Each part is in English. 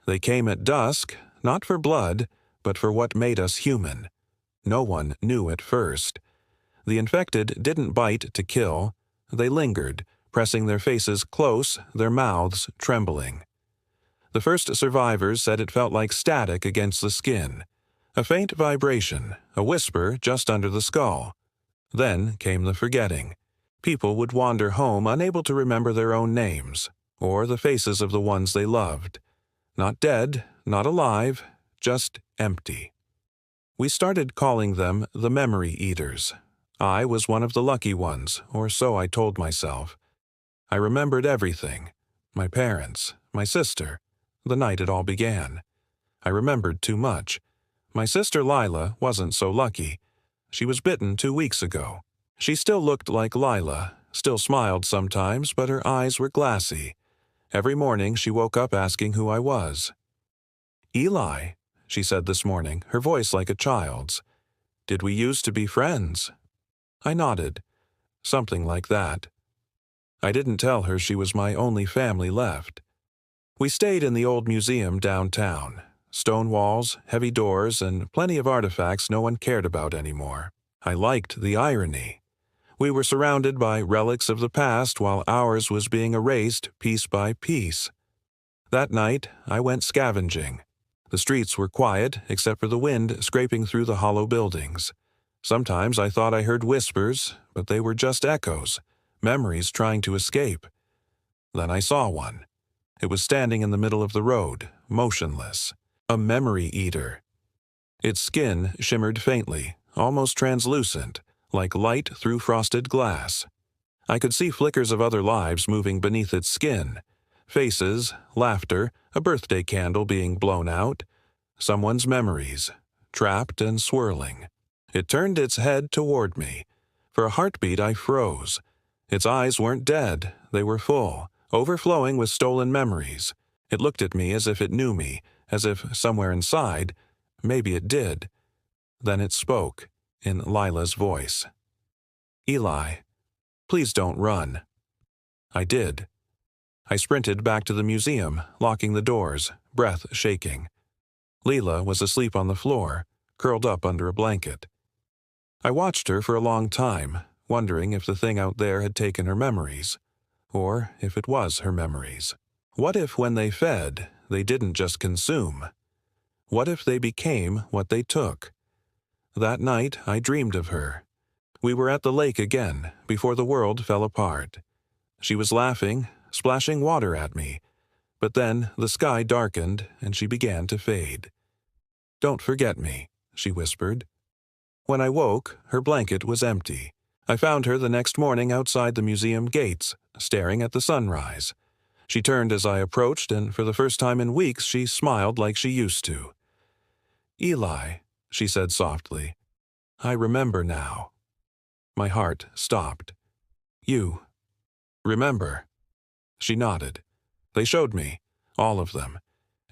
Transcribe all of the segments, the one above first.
They came at dusk, not for blood, but for what made us human. No one knew at first. The infected didn't bite to kill. They lingered, pressing their faces close, their mouths trembling. The first survivors said it felt like static against the skin, a faint vibration, a whisper just under the skull. Then came the forgetting. People would wander home unable to remember their own names, or the faces of the ones they loved. Not dead, not alive, just empty. We started calling them the memory eaters. I was one of the lucky ones, or so I told myself. I remembered everything. My parents, my sister, the night it all began. I remembered too much. My sister Lila wasn't so lucky. She was bitten 2 weeks ago. She still looked like Lila, still smiled sometimes, but her eyes were glassy. Every morning she woke up asking who I was. "Eli," she said this morning, her voice like a child's. "Did we used to be friends?" I nodded. Something like that. I didn't tell her she was my only family left. We stayed in the old museum downtown. Stone walls, heavy doors, and plenty of artifacts no one cared about anymore. I liked the irony. We were surrounded by relics of the past while ours was being erased piece by piece. That night, I went scavenging. The streets were quiet except for the wind scraping through the hollow buildings. Sometimes I thought I heard whispers, but they were just echoes, memories trying to escape. Then I saw one. It was standing in the middle of the road, motionless. A memory eater. Its skin shimmered faintly, almost translucent, like light through frosted glass. I could see flickers of other lives moving beneath its skin. Faces, laughter, a birthday candle being blown out. Someone's memories, trapped and swirling. It turned its head toward me. For a heartbeat I froze. Its eyes weren't dead, they were full, overflowing with stolen memories. It looked at me as if it knew me, as if somewhere inside, maybe it did. Then it spoke, in Lila's voice. "Eli, please don't run." I did. I sprinted back to the museum, locking the doors, breath shaking. Lila was asleep on the floor, curled up under a blanket. I watched her for a long time, wondering if the thing out there had taken her memories, or if it was her memories. What if when they fed, they didn't just consume? What if they became what they took? That night I dreamed of her. We were at the lake again, before the world fell apart. She was laughing, splashing water at me, but then the sky darkened and she began to fade. "Don't forget me," she whispered. When I woke, her blanket was empty. I found her the next morning outside the museum gates, staring at the sunrise. She turned as I approached, and for the first time in weeks she smiled like she used to. "Eli," she said softly, "I remember now." My heart stopped. "You remember?" She nodded. "They showed me, all of them.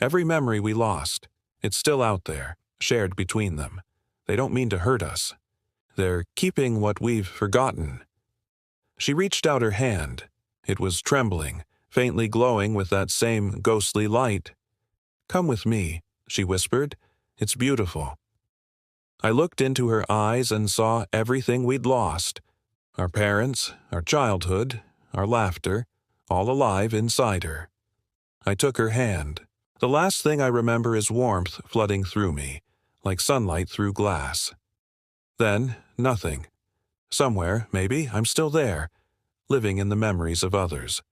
Every memory we lost. It's still out there, shared between them. They don't mean to hurt us. They're keeping what we've forgotten." She reached out her hand. It was trembling, faintly glowing with that same ghostly light. "Come with me," she whispered. "It's beautiful." I looked into her eyes and saw everything we'd lost. Our parents, our childhood, our laughter, all alive inside her. I took her hand. The last thing I remember is warmth flooding through me, like sunlight through glass. Then, nothing. Somewhere, maybe, I'm still there, living in the memories of others.